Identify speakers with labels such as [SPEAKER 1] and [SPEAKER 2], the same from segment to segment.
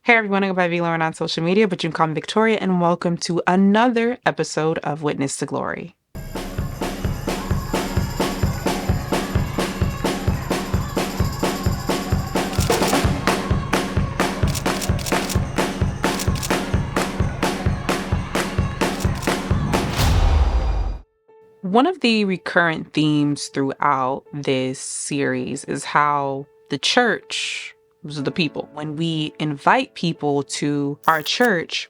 [SPEAKER 1] Hey everyone, I go by V Lauren on social media, but you can call me Victoria, and welcome to another episode of Witness to Glory. One of the recurrent themes throughout this series is how the church, those are the people, when we invite people to our church,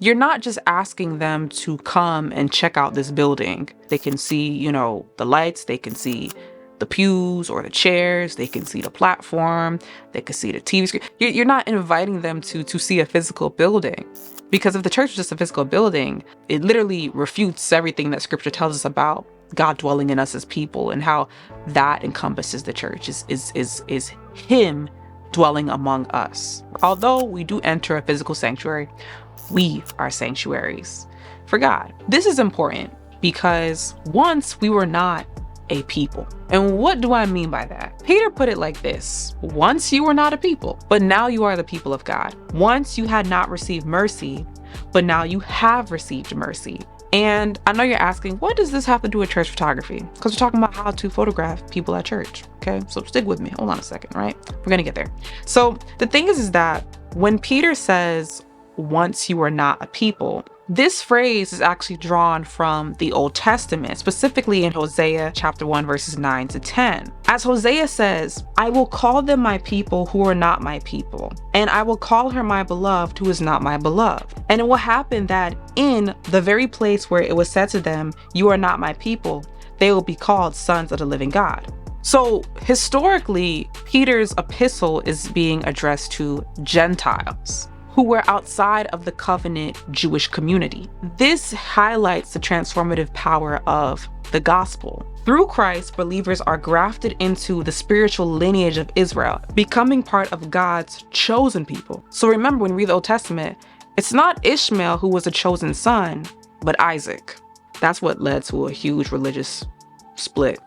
[SPEAKER 1] you're not just asking them to come and check out this building. They can see, the lights, they can see the pews or the chairs, they can see the platform, they can see the TV screen. You're not inviting them to see a physical building. Because if the church is just a physical building, it literally refutes everything that scripture tells us about God dwelling in us as people and how that encompasses the church is him dwelling among us. Although we do enter a physical sanctuary, we are sanctuaries for God. This is important because once we were not a people. And what do I mean by that? Peter put it like this: once you were not a people, but now you are the people of God. Once you had not received mercy, but now you have received mercy. And I know you're asking, what does this have to do with church photography? Because we're talking about how to photograph people at church. Okay, so stick with me. Hold on a second, right? We're gonna get there. So the thing is that when Peter says, once you were not a people, this phrase is actually drawn from the Old Testament, specifically in Hosea chapter 1, verses 9 to 10. As Hosea says, I will call them my people who are not my people, and I will call her my beloved who is not my beloved. And it will happen that in the very place where it was said to them, you are not my people, they will be called sons of the living God. So historically, Peter's epistle is being addressed to Gentiles who were outside of the covenant Jewish community. This highlights the transformative power of the gospel. Through Christ, believers are grafted into the spiritual lineage of Israel, becoming part of God's chosen people. So remember, when we read the Old Testament, it's not Ishmael who was a chosen son, but Isaac. That's what led to a huge religious split.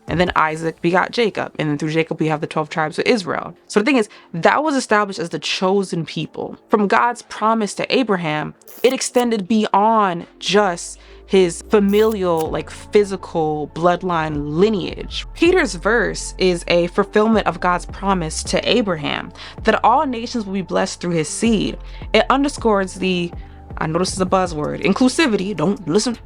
[SPEAKER 1] And then Isaac begot Jacob. And then through Jacob, we have the 12 tribes of Israel. So the thing is, that was established as the chosen people. From God's promise to Abraham, it extended beyond just his familial, physical bloodline lineage. Peter's verse is a fulfillment of God's promise to Abraham that all nations will be blessed through his seed. It underscores I know this is a buzzword, inclusivity. Don't listen.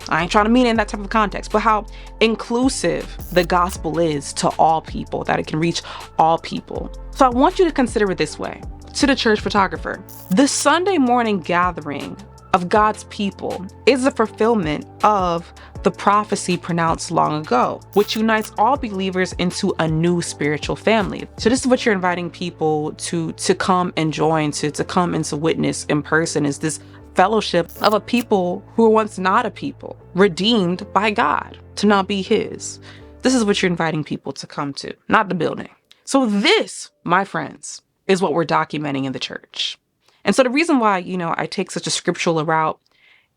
[SPEAKER 1] I ain't trying to mean it in that type of context, but how inclusive the gospel is to all people, that it can reach all people. So I want you to consider it this way. To the church photographer, the Sunday morning gathering of God's people is a fulfillment of the prophecy pronounced long ago, which unites all believers into a new spiritual family. So this is what you're inviting people to come and join, to come and to witness in person, is this fellowship of a people who were once not a people, redeemed by God to not be his. This is what you're inviting people to come to, not the building. So this, my friends, is what we're documenting in the church. And so the reason why, I take such a scriptural route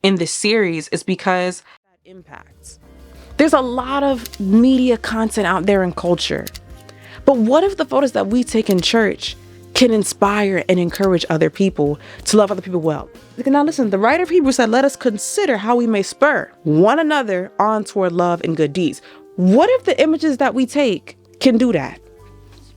[SPEAKER 1] in this series is because that impacts. There's a lot of media content out there in culture. But what if the photos that we take in church can inspire and encourage other people to love other people well? Now listen, the writer of Hebrews said, let us consider how we may spur one another on toward love and good deeds. What if the images that we take can do that?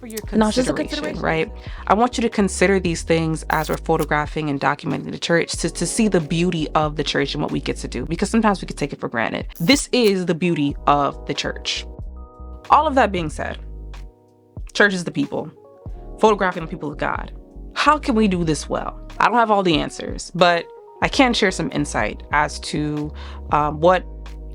[SPEAKER 1] For your consideration, right? I want you to consider these things as we're photographing and documenting the church, to see the beauty of the church and what we get to do, because sometimes we can take it for granted. This is the beauty of the church. All of that being said, church is the people, photographing the people of God. How can we do this well? I don't have all the answers, but I can share some insight as to what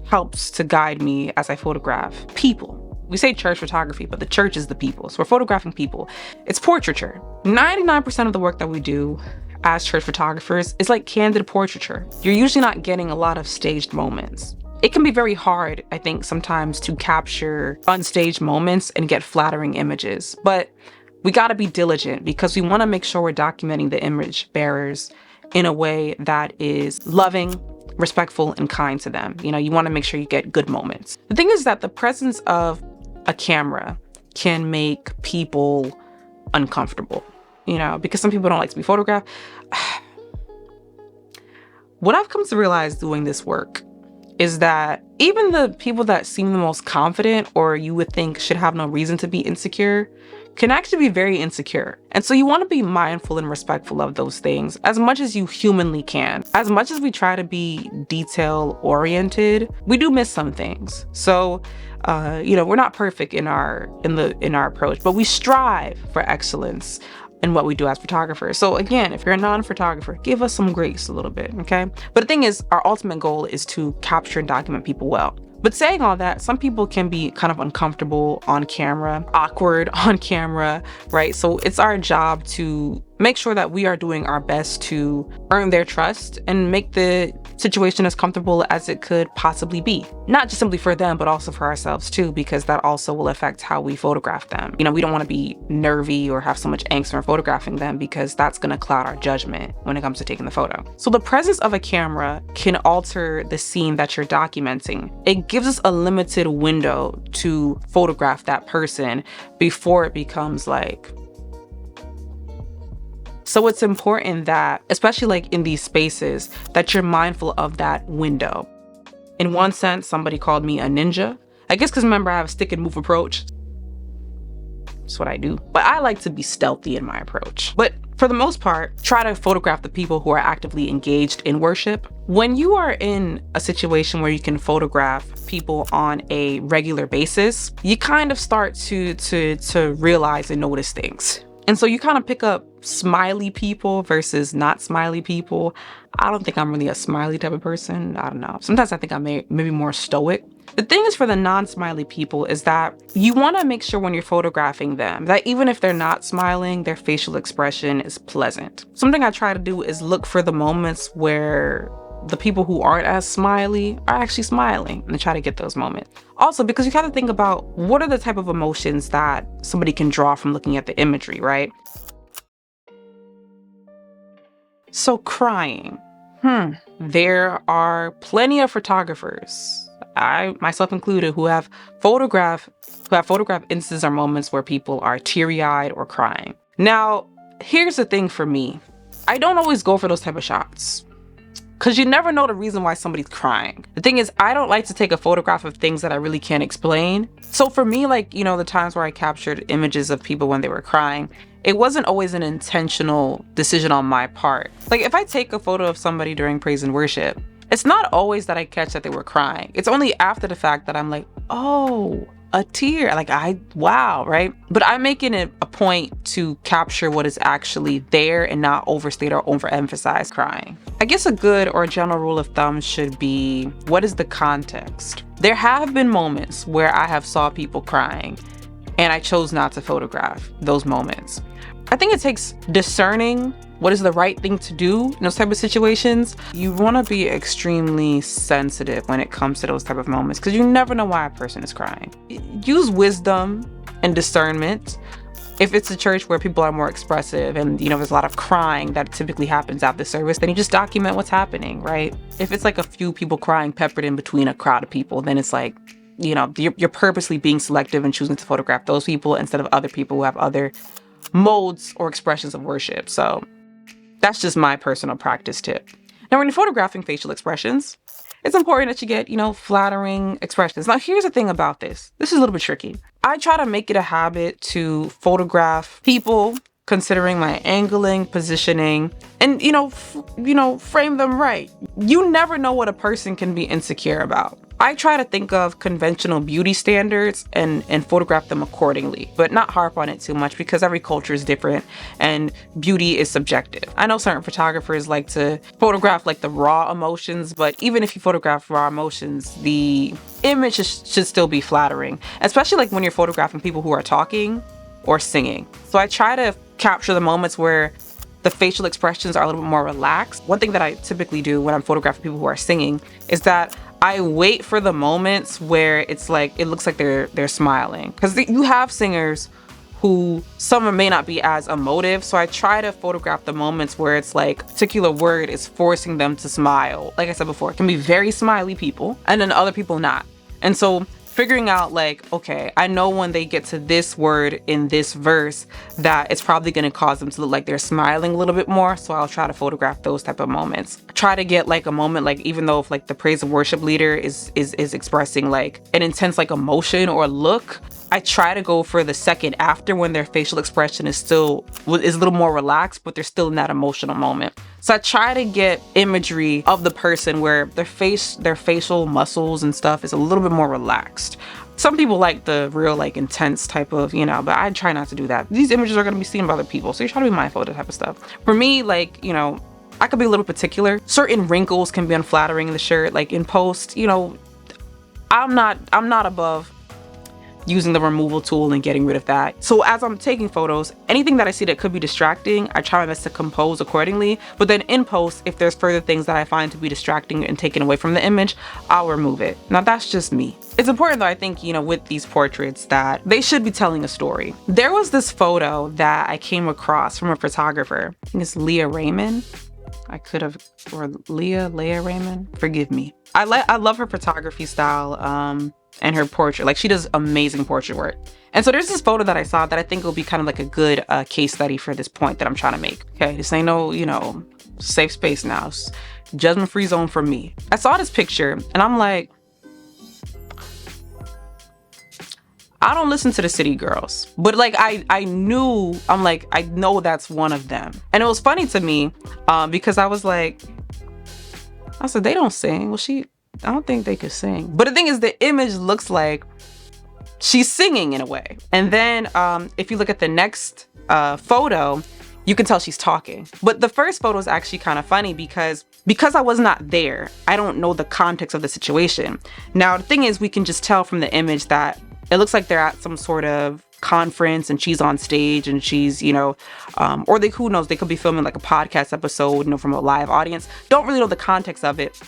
[SPEAKER 1] helps to guide me as I photograph people. We say church photography, but the church is the people. So we're photographing people. It's portraiture. 99% of the work that we do as church photographers is like candid portraiture. You're usually not getting a lot of staged moments. It can be very hard, I think, sometimes to capture unstaged moments and get flattering images. But we got to be diligent because we want to make sure we're documenting the image bearers in a way that is loving, respectful, and kind to them. You want to make sure you get good moments. The thing is that the presence of a camera can make people uncomfortable. because some people don't like to be photographed. What I've come to realize doing this work is that even the people that seem the most confident, or you would think should have no reason to be insecure, can actually be very insecure. And so you want to be mindful and respectful of those things as much as you humanly can. As much as we try to be detail oriented, we do miss some things. So, we're not perfect in our approach, but we strive for excellence in what we do as photographers. So again, if you're a non-photographer, give us some grace a little bit, okay? But the thing is, our ultimate goal is to capture and document people well. But saying all that, some people can be kind of uncomfortable on camera, awkward on camera, right? So it's our job to make sure that we are doing our best to earn their trust and make the situation as comfortable as it could possibly be. Not just simply for them, but also for ourselves too, because that also will affect how we photograph them. We don't want to be nervy or have so much angst when photographing them, because that's going to cloud our judgment when it comes to taking the photo. So the presence of a camera can alter the scene that you're documenting. It gives us a limited window to photograph that person before it becomes like. So it's important that, especially like in these spaces, that you're mindful of that window. In one sense, somebody called me a ninja. I guess because remember, I have a stick and move approach. That's what I do. But I like to be stealthy in my approach. But for the most part, try to photograph the people who are actively engaged in worship. When you are in a situation where you can photograph people on a regular basis, you kind of start to realize and notice things. And so you kind of pick up smiley people versus not smiley people. I don't think I'm really a smiley type of person. I don't know. Sometimes I think I'm maybe more stoic. The thing is, for the non-smiley people, is that you want to make sure when you're photographing them that even if they're not smiling, their facial expression is pleasant. Something I try to do is look for the moments where the people who aren't as smiley are actually smiling, and try to get those moments. Also, because you have to think about what are the type of emotions that somebody can draw from looking at the imagery, right? So crying. There are plenty of photographers, I myself included, who have photographed instances or moments where people are teary-eyed or crying. Now, here's the thing for me. I don't always go for those type of shots, because you never know the reason why somebody's crying. The thing is, I don't like to take a photograph of things that I really can't explain. So for me, the times where I captured images of people when they were crying, it wasn't always an intentional decision on my part. Like if I take a photo of somebody during praise and worship, it's not always that I catch that they were crying. It's only after the fact that I'm like, oh, a tear. Wow, right? But I'm making it a point to capture what is actually there and not overstate or overemphasize crying. I guess a good or general rule of thumb should be, what is the context? There have been moments where I have saw people crying and I chose not to photograph those moments. I think it takes discerning what is the right thing to do in those type of situations. You want to be extremely sensitive when it comes to those type of moments, because you never know why a person is crying. Use wisdom and discernment. If it's a church where people are more expressive and there's a lot of crying that typically happens after service, then you just document what's happening, right? If it's like a few people crying peppered in between a crowd of people, then it's like, you're purposely being selective and choosing to photograph those people instead of other people who have other modes or expressions of worship. So that's just my personal practice tip. Now, when you're photographing facial expressions, it's important that you get, flattering expressions. Now, here's the thing about this. This is a little bit tricky. I try to make it a habit to photograph people considering my angling, positioning, and, frame them right. You never know what a person can be insecure about. I try to think of conventional beauty standards and photograph them accordingly, but not harp on it too much, because every culture is different and beauty is subjective. I know certain photographers like to photograph the raw emotions, but even if you photograph raw emotions, the image should still be flattering, especially when you're photographing people who are talking or singing. So I try to capture the moments where the facial expressions are a little bit more relaxed. One thing that I typically do when I'm photographing people who are singing is that I wait for the moments where it's it looks like they're smiling, because you have singers who some may not be as emotive. So I try to photograph the moments where it's a particular word is forcing them to smile. Like I said before, it can be very smiley people and then other people not. And so figuring out like, okay, I know when they get to this word in this verse that it's probably going to cause them to look like they're smiling a little bit more. So I'll try to photograph those type of moments. Try to get like a moment, like even though if like the praise and worship leader is expressing like an intense like emotion or look, I try to go for the second after when their facial expression is a little more relaxed, but they're still in that emotional moment. So I try to get imagery of the person where their facial muscles and stuff is a little bit more relaxed. Some people like the real like intense type of, but I try not to do that. These images are going to be seen by other people. So you try to be mindful of that type of stuff. For me, like, I could be a little particular. Certain wrinkles can be unflattering in the shirt. Like in post, I'm not above using the removal tool and getting rid of that. So as I'm taking photos, anything that I see that could be distracting, I try my best to compose accordingly. But then in post, if there's further things that I find to be distracting and taken away from the image, I'll remove it. Now that's just me. It's important though, I think, with these portraits that they should be telling a story. There was this photo that I came across from a photographer. I think it's Leah Raymond. Or Leah Raymond. Forgive me. I love her photography style. And her portrait, like she does amazing portrait work. And so there's this photo that I saw that I think will be kind of like a good case study for this point that I'm trying to make. Okay, this ain't no, safe space now. It's judgment-free zone for me. I saw this picture and I'm like, I don't listen to the City Girls, but like I know that's one of them. And it was funny to me because I said, they don't sing. Well, I don't think they could sing. But the thing is, the image looks like she's singing in a way. And then if you look at the next photo, you can tell she's talking. But the first photo is actually kind of funny because I was not there. I don't know the context of the situation. Now, the thing is, we can just tell from the image that it looks like they're at some sort of conference and she's on stage and she's, or who knows, they could be filming like a podcast episode, from a live audience. Don't really know the context of it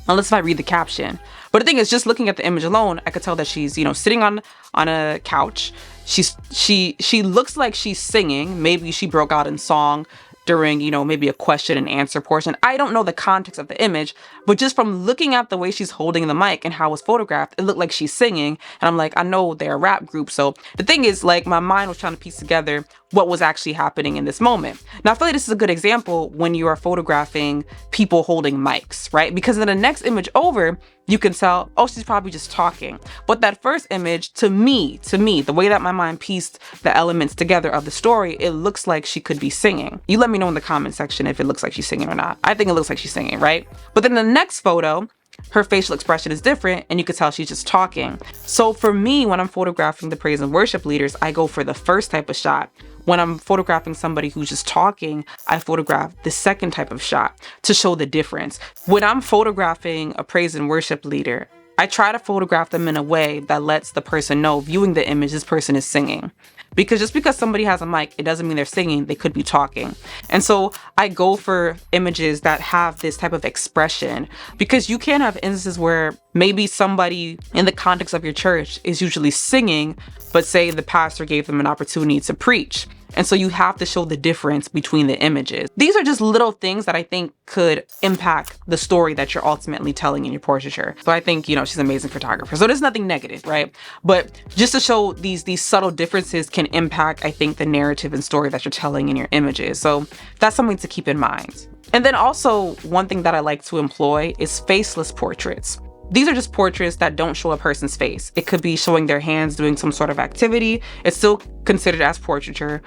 [SPEAKER 1] unless if I read the caption. But the thing is, just looking at the image alone, I could tell that she's, sitting on a couch. She looks like she's singing. Maybe she broke out in song during, maybe a question and answer portion. I don't know the context of the image, but just from looking at the way she's holding the mic and how it was photographed, it looked like she's singing. And I'm like, I know they're a rap group. So the thing is, like, my mind was trying to piece together what was actually happening in this moment. Now, I feel like this is a good example when you are photographing people holding mics, right? Because in the next image over, you can tell, oh, she's probably just talking. But that first image, to me, the way that my mind pieced the elements together of the story, it looks like she could be singing. You let me know in the comment section if it looks like she's singing or not. I think it looks like she's singing, right? But then the next photo, her facial expression is different and you can tell she's just talking. So for me, when I'm photographing the praise and worship leaders, I go for the first type of shot. When I'm photographing somebody who's just talking, I photograph the second type of shot to show the difference. When I'm photographing a praise and worship leader, I try to photograph them in a way that lets the person know, viewing the image, this person is singing. Because just because somebody has a mic, it doesn't mean they're singing. They could be talking. And so I go for images that have this type of expression, because you can have instances where maybe somebody in the context of your church is usually singing, but say the pastor gave them an opportunity to preach. And so you have to show the difference between the images. These are just little things that I think could impact the story that you're ultimately telling in your portraiture. So I think, she's an amazing photographer. So there's nothing negative, right? But just to show these subtle differences can impact, I think, the narrative and story that you're telling in your images. So that's something to keep in mind. And then also, one thing that I like to employ is faceless portraits. These are just portraits that don't show a person's face. It could be showing their hands doing some sort of activity. It's still considered as portraiture.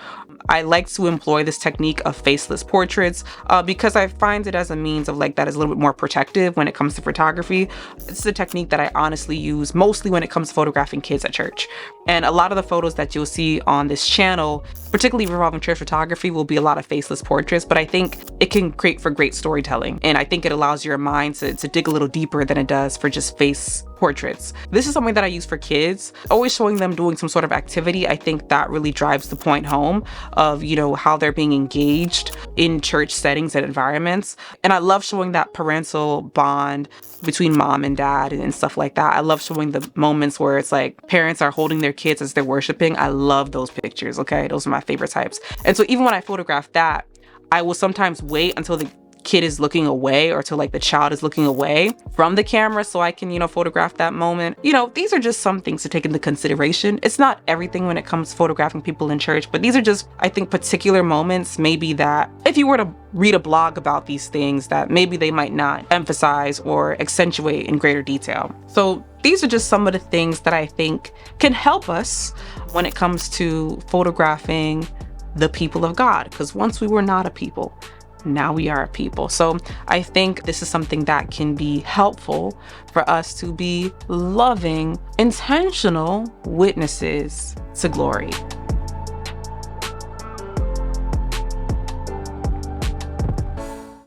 [SPEAKER 1] I like to employ this technique of faceless portraits because I find it as a means of that is a little bit more protective when it comes to photography. It's a technique that I honestly use mostly when it comes to photographing kids at church. And a lot of the photos that you'll see on this channel, particularly revolving church photography, will be a lot of faceless portraits, but I think it can create for great storytelling. And I think it allows your mind to dig a little deeper than it does for just face portraits. This is something that I use for kids, always showing them doing some sort of activity. I think that really drives the point home of, how they're being engaged in church settings and environments. And I love showing that parental bond between mom and dad and stuff like that. I love showing the moments where it's like parents are holding their kids as they're worshiping. I love those pictures, okay? Those are my favorite types. And so even when I photograph that, I will sometimes wait until the kid is looking away or till like the child is looking away from the camera so I can, photograph that moment. These are just some things to take into consideration. It's not everything when it comes to photographing people in church, but these are just, I think, particular moments maybe that if you were to read a blog about these things that maybe they might not emphasize or accentuate in greater detail. So these are just some of the things that I think can help us when it comes to photographing the people of God, because once we were not a people, now we are a people. So I think this is something that can be helpful for us to be loving, intentional witnesses to glory.